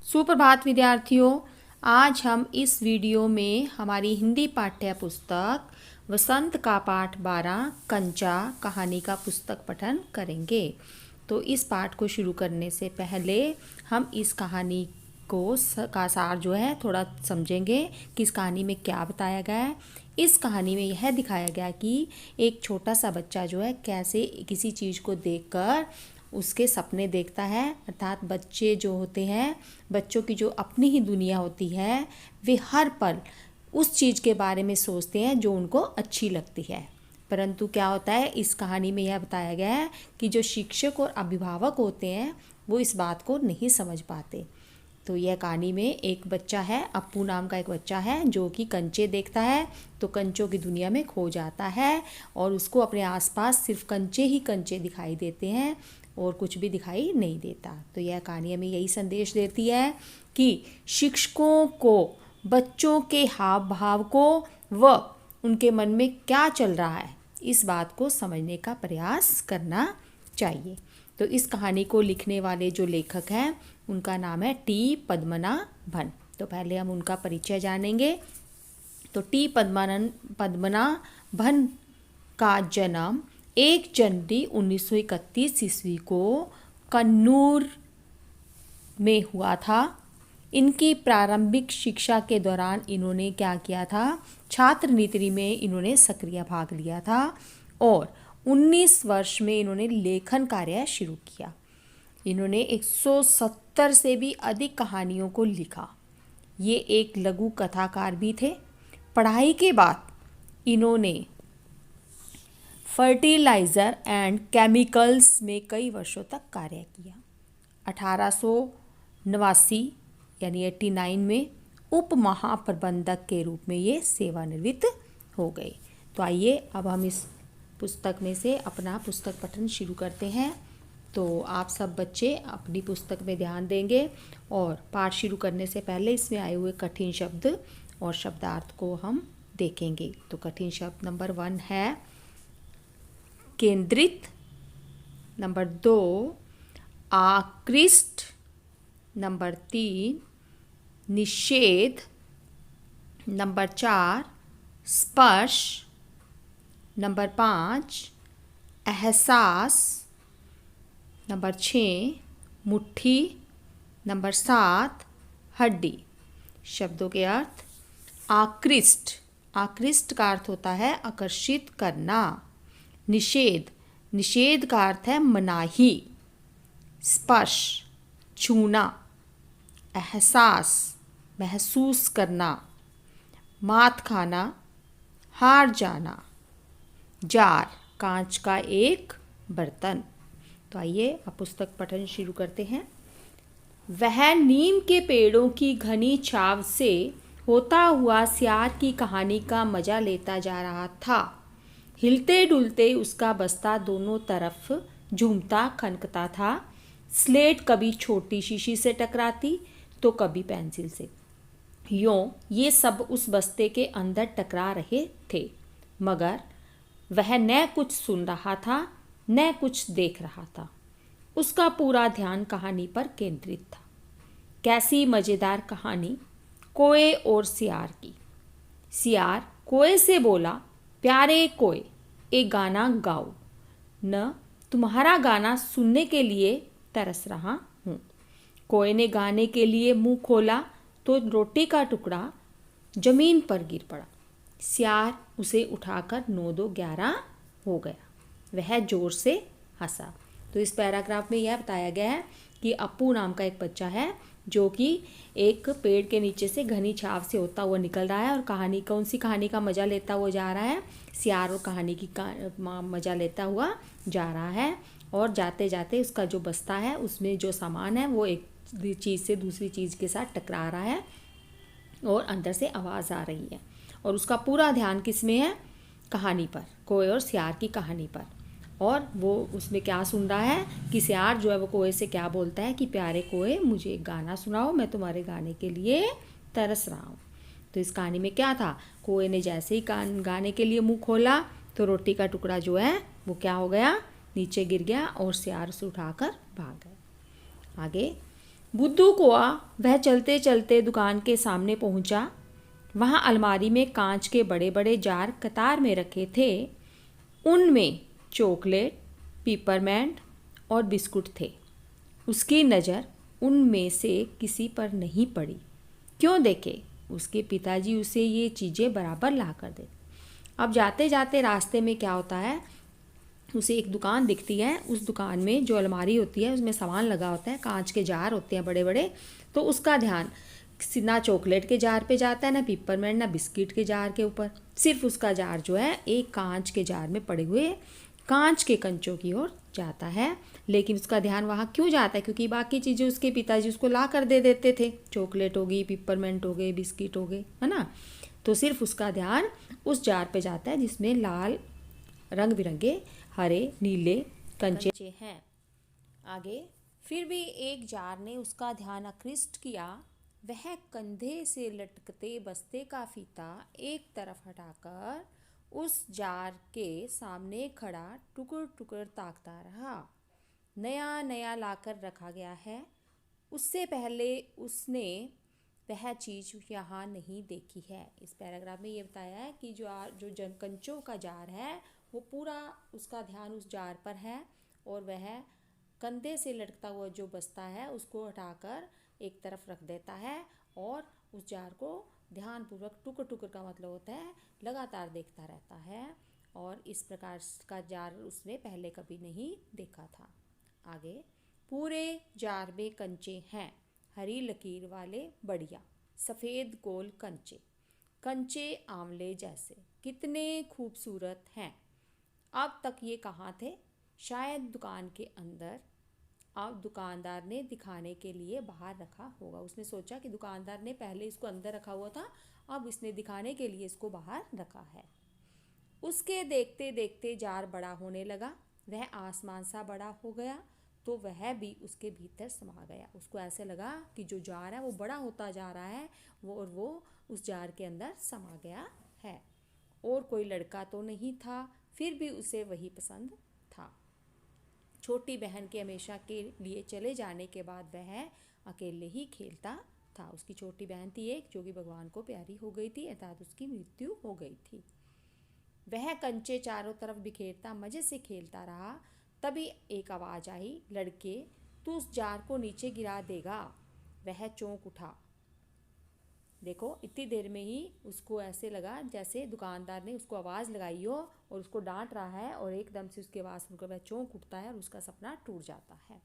सुप्रभात विद्यार्थियों। आज हम इस वीडियो में हमारी हिंदी पाठ्य पुस्तक वसंत का पाठ 12 कंचा कहानी का पुस्तक पठन करेंगे। तो इस पाठ को शुरू करने से पहले हम इस कहानी का सार जो है थोड़ा समझेंगे कि इस कहानी में क्या बताया गया है। इस कहानी में यह दिखाया गया कि एक छोटा सा बच्चा जो है कैसे किसी चीज़ को देखकर उसके सपने देखता है। अर्थात बच्चे जो होते हैं, बच्चों की जो अपनी ही दुनिया होती है, वे हर पल उस चीज़ के बारे में सोचते हैं जो उनको अच्छी लगती है। परंतु क्या होता है, इस कहानी में यह बताया गया है कि जो शिक्षक और अभिभावक होते हैं वो इस बात को नहीं समझ पाते। तो यह कहानी में एक बच्चा है, अप्पू नाम का एक बच्चा है जो कि कंचे देखता है, तो कंचों की दुनिया में खो जाता है और उसको अपने आसपास सिर्फ कंचे ही कंचे दिखाई देते हैं और कुछ भी दिखाई नहीं देता। तो यह कहानी हमें यही संदेश देती है कि शिक्षकों को बच्चों के हाव भाव को व उनके मन में क्या चल रहा है इस बात को समझने का प्रयास करना चाहिए। तो इस कहानी को लिखने वाले जो लेखक हैं उनका नाम है टी पद्मनाभन। तो पहले हम उनका परिचय जानेंगे। तो टी पद्मनाभन का जन्म 1 जनवरी 1931 ईस्वी को कन्नूर में हुआ था। इनकी प्रारंभिक शिक्षा के दौरान इन्होंने क्या किया था, छात्र नीति में इन्होंने सक्रिय भाग लिया था और 19 वर्ष में इन्होंने लेखन कार्य शुरू किया। इन्होंने 170 से भी अधिक कहानियों को लिखा। ये एक लघु कथाकार भी थे। पढ़ाई के बाद इन्होंने फर्टिलाइज़र एंड केमिकल्स में कई वर्षों तक कार्य किया। 1889 यानी 89 में उप महाप्रबंधक के रूप में ये सेवानिवृत्त हो गए। तो आइए अब हम इस पुस्तक में से अपना पुस्तक पठन शुरू करते हैं। तो आप सब बच्चे अपनी पुस्तक में ध्यान देंगे और पाठ शुरू करने से पहले इसमें आए हुए कठिन शब्द और शब्दार्थ को हम देखेंगे। तो कठिन शब्द नंबर 1 है केंद्रित, नंबर 2 आकृष्ट, नंबर 3 निषेध, नंबर 4 स्पर्श, नंबर 5 एहसास, नंबर 6 मुट्ठी, नंबर 7 हड्डी। शब्दों के अर्थ। आकृष्ट, आकृष्ट का अर्थ होता है आकर्षित करना। निषेध, निषेध का अर्थ है मनाही। स्पर्श, छूना। एहसास, महसूस करना। मात खाना, हार जाना। जार, कांच का एक बर्तन। तो आइए अब पुस्तक पठन शुरू करते हैं। वह नीम के पेड़ों की घनी छाव से होता हुआ सियार की कहानी का मजा लेता जा रहा था। हिलते डुलते उसका बस्ता दोनों तरफ झूमता खनकता था। स्लेट कभी छोटी शीशी से टकराती तो कभी पेंसिल से। यूं ये सब उस बस्ते के अंदर टकरा रहे थे, मगर वह न कुछ सुन रहा था न कुछ देख रहा था। उसका पूरा ध्यान कहानी पर केंद्रित था। कैसी मज़ेदार कहानी कोए और सियार की। सियार कोए से बोला, प्यारे कोए, एक गाना गाओ न, तुम्हारा गाना सुनने के लिए तरस रहा हूँ। कोए ने गाने के लिए मुंह खोला तो रोटी का टुकड़ा जमीन पर गिर पड़ा। सियार उसे उठाकर 9 2 11 हो गया। वह जोर से हंसा। तो इस पैराग्राफ में यह बताया गया है कि अप्पू नाम का एक बच्चा है जो कि एक पेड़ के नीचे से घनी छाव से होता हुआ निकल रहा है और कहानी, कौन सी कहानी का मज़ा लेता हुआ जा रहा है, सियार और कहानी की मज़ा लेता हुआ जा रहा है। और जाते जाते उसका जो बस्ता है उसमें जो सामान है वो एक चीज़ से दूसरी चीज़ के साथ टकरा रहा है और अंदर से आवाज़ आ रही है और उसका पूरा ध्यान किस में है, कहानी पर, कोए और सियार की कहानी पर। और वो उसमें क्या सुन रहा है कि सियार जो है वो कोए से क्या बोलता है कि प्यारे कोए, मुझे एक गाना सुनाओ, मैं तुम्हारे गाने के लिए तरस रहा हूँ। तो इस कहानी में क्या था, कोए ने जैसे ही गाने के लिए मुंह खोला तो रोटी का टुकड़ा जो है वो क्या हो गया, नीचे गिर गया और सियार उसे उठाकर भाग गया। आगे बुद्धू कौआ वह चलते चलते दुकान के सामने पहुंचा। वहां अलमारी में कांच के बड़े बड़े जार कतार में रखे थे। उनमें चॉकलेट, पिपरमेंट और बिस्कुट थे। उसकी नज़र उनमें से किसी पर नहीं पड़ी। क्यों देखे, उसके पिताजी उसे ये चीज़ें बराबर ला कर देते। अब जाते जाते रास्ते में क्या होता है, उसे एक दुकान दिखती है। उस दुकान में जो अलमारी होती है उसमें सामान लगा होता है, कांच के जार होते हैं बड़े बड़े। तो उसका ध्यान ना चॉकलेट के जार पे जाता है, ना पिपरमेंट, ना बिस्किट के जार के ऊपर। सिर्फ उसका जार जो है एक कांच के जार में पड़े हुए कांच के कंचों की ओर जाता है। लेकिन उसका ध्यान वहाँ क्यों जाता है, क्योंकि बाकी चीज़ें उसके पिताजी उसको ला कर दे देते थे। चॉकलेट हो गई, पिपरमेंट हो गए, बिस्किट हो गए, है ना। तो सिर्फ उसका ध्यान उस जार पे जाता है जिसमें लाल रंग बिरंगे हरे नीले कंचे हैं। आगे फिर भी एक जार ने उसका ध्यान आकृष्ट किया। वह कंधे से लटकते बस्ते का फीता एक तरफ हटाकर उस जार के सामने खड़ा टुकुर टुकुर ताकता रहा। नया नया लाकर रखा गया है, उससे पहले उसने वह चीज़ यहाँ नहीं देखी है। इस पैराग्राफ में ये बताया है कि जो जन कंचों का जार है वो पूरा उसका ध्यान उस जार पर है, और वह कंधे से लटकता हुआ जो बस्ता है उसको हटाकर एक तरफ रख देता है और उस जार को ध्यानपूर्वक टुकर टुकर का मतलब होता है लगातार देखता रहता है। और इस प्रकार का जार उसने पहले कभी नहीं देखा था। आगे, पूरे जार में कंचे हैं, हरी लकीर वाले बढ़िया सफ़ेद गोल कंचे, कंचे आंवले जैसे, कितने खूबसूरत हैं। अब तक ये कहाँ थे? शायद दुकान के अंदर। अब दुकानदार ने दिखाने के लिए बाहर रखा होगा। उसने सोचा कि दुकानदार ने पहले इसको अंदर रखा हुआ था, अब इसने दिखाने के लिए इसको बाहर रखा है। उसके देखते देखते जार बड़ा होने लगा। वह आसमान सा बड़ा हो गया तो वह भी उसके भीतर समा गया। उसको ऐसे लगा कि जो जार है वो बड़ा होता जा रहा है, वो उस जार के अंदर समा गया है। और कोई लड़का तो नहीं था, फिर भी उसे वही पसंद था। छोटी बहन के हमेशा के लिए चले जाने के बाद वह अकेले ही खेलता था। उसकी छोटी बहन थी एक, जो कि भगवान को प्यारी हो गई थी, अर्थात उसकी मृत्यु हो गई थी। वह कंचे चारों तरफ बिखेरता मज़े से खेलता रहा। तभी एक आवाज़ आई, लड़के तू उस जार को नीचे गिरा देगा। वह चौंक उठा। देखो, इतनी देर में ही उसको ऐसे लगा जैसे दुकानदार ने उसको आवाज़ लगाई हो और उसको डांट रहा है, और एकदम से उसकी आवाज़ सुनकर वह चौंक उठता है और उसका सपना टूट जाता है।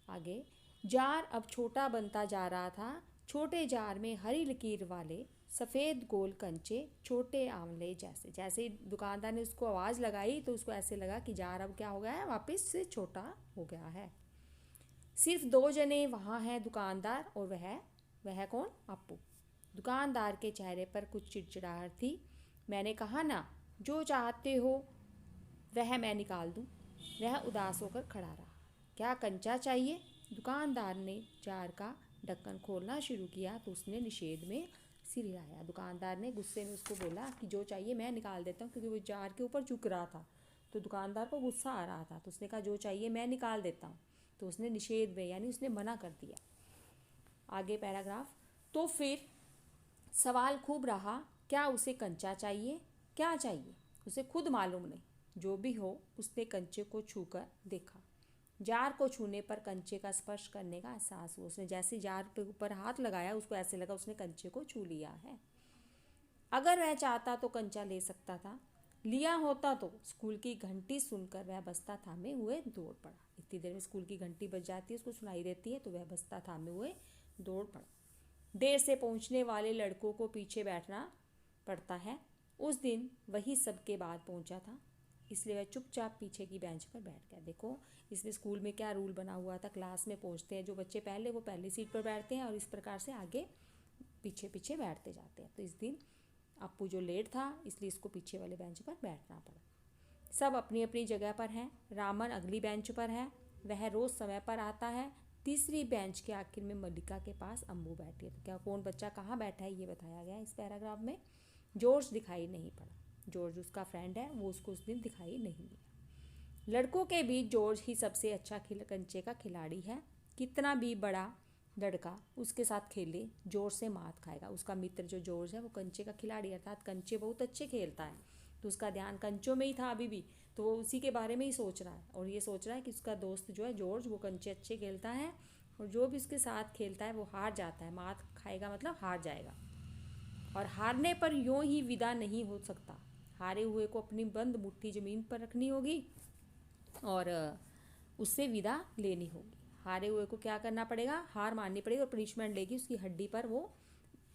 आगे, जार अब छोटा बनता जा रहा था। छोटे जार में हरी लकीर वाले सफ़ेद गोल कंचे, छोटे आंवले जैसे। जैसे दुकानदार ने उसको आवाज़ लगाई तो उसको ऐसे लगा कि जार अब क्या हो गया है, वापस से छोटा हो गया है। सिर्फ 2 जने वहाँ हैं, दुकानदार और वह कौन? अप्पू। दुकानदार के चेहरे पर कुछ चिड़चिड़ाहट थी। मैंने कहा ना, जो चाहते हो वह मैं निकाल दूँ। वह उदास होकर खड़ा रहा। क्या कंचा चाहिए? दुकानदार ने जार का ढक्कन खोलना शुरू किया तो उसने निषेध में सिर हिलाया। दुकानदार ने गुस्से में उसको बोला कि जो चाहिए मैं निकाल देता हूँ, क्योंकि वो जार के ऊपर झुक रहा था। तो दुकानदार को गुस्सा आ रहा था, तो उसने कहा जो चाहिए मैं निकाल देता हूँ। तो उसने निषेध में, यानी उसने मना कर दिया। आगे पैराग्राफ। तो फिर सवाल खूब रहा, क्या उसे कंचा चाहिए? क्या चाहिए उसे खुद मालूम नहीं। जो भी हो, उसने कंचे को छूकर देखा। जार को छूने पर कंचे का स्पर्श करने का एहसास हुआ। उसने जैसे जार पे ऊपर हाथ लगाया, उसको ऐसे लगा उसने कंचे को छू लिया है। अगर वह चाहता तो कंचा ले सकता था, लिया होता तो। स्कूल की घंटी सुनकर वह बस्ता थामे हुए दौड़ पड़ा। इतनी देर में स्कूल की घंटी बज जाती है, उसको सुनाई देती है, तो वह बस्ता थामे हुए दौड़ पड़ा। देर से पहुंचने वाले लड़कों को पीछे बैठना पड़ता है। उस दिन वही सबके बाद पहुंचा था, इसलिए वह चुपचाप पीछे की बेंच पर बैठ गया। देखो, इसमें स्कूल में क्या रूल बना हुआ था, क्लास में पहुंचते हैं जो बच्चे पहले, वो पहली सीट पर बैठते हैं और इस प्रकार से आगे पीछे पीछे बैठते जाते हैं। तो इस दिन अप्पू जो लेट था, इसलिए इसको पीछे वाले बेंच पर बैठना पड़ा। सब अपनी अपनी जगह पर हैं। रामन अगली बेंच पर है, वह रोज़ समय पर आता है। तीसरी बेंच के आखिर में मल्लिका के पास अम्बू बैठी है। तो क्या कौन बच्चा कहाँ बैठा है ये बताया गया है इस पैराग्राफ में। जॉर्ज दिखाई नहीं पड़ा। जॉर्ज उसका फ्रेंड है, वो उसको उस दिन दिखाई नहीं दिया। लड़कों के बीच जॉर्ज ही सबसे अच्छा कंचे का खिलाड़ी है। कितना भी बड़ा लड़का उसके साथ खेले जोर से मात खाएगा। उसका मित्र जो जॉर्ज है वो कंचे का खिलाड़ी अर्थात कंचे बहुत अच्छे खेलता है, तो उसका ध्यान कंचों में ही था अभी भी, तो वो उसी के बारे में ही सोच रहा है और ये सोच रहा है कि उसका दोस्त जो है जॉर्ज वो कंचे अच्छे खेलता है और जो भी उसके साथ खेलता है वो हार जाता है। मात खाएगा मतलब हार जाएगा, और हारने पर यूं ही विदा नहीं हो सकता। हारे हुए को अपनी बंद मुट्ठी ज़मीन पर रखनी होगी और उससे विदा लेनी होगी। हारे हुए को क्या करना पड़ेगा, हार माननी पड़ेगी और पनिशमेंट लेगी, उसकी हड्डी पर वो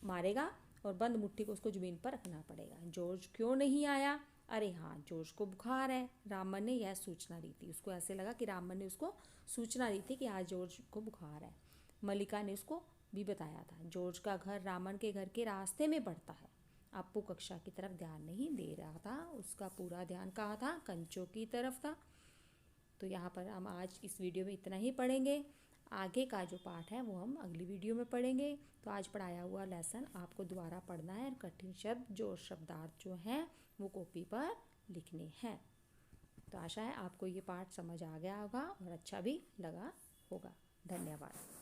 मारेगा और बंद मुट्ठी को उसको ज़मीन पर रखना पड़ेगा। जॉर्ज क्यों नहीं आया? अरे हाँ, जॉर्ज को बुखार है। रामन ने यह सूचना दी थी, उसको ऐसे लगा कि रामन ने उसको सूचना दी थी कि आज जॉर्ज को बुखार है। मल्लिका ने उसको भी बताया था। जॉर्ज का घर रामन के घर के रास्ते में पड़ता है। अप्पू कक्षा की तरफ ध्यान नहीं दे रहा था, उसका पूरा ध्यान कहाँ था, कंचों की तरफ था। तो यहाँ पर हम आज इस वीडियो में इतना ही पढ़ेंगे। आगे का जो पाठ है वो हम अगली वीडियो में पढ़ेंगे। तो आज पढ़ाया हुआ लेसन आपको दोबारा पढ़ना है और कठिन शब्द जो शब्दार्थ जो हैं वो कॉपी पर लिखने हैं। तो आशा है आपको ये पाठ समझ आ गया होगा और अच्छा भी लगा होगा। धन्यवाद।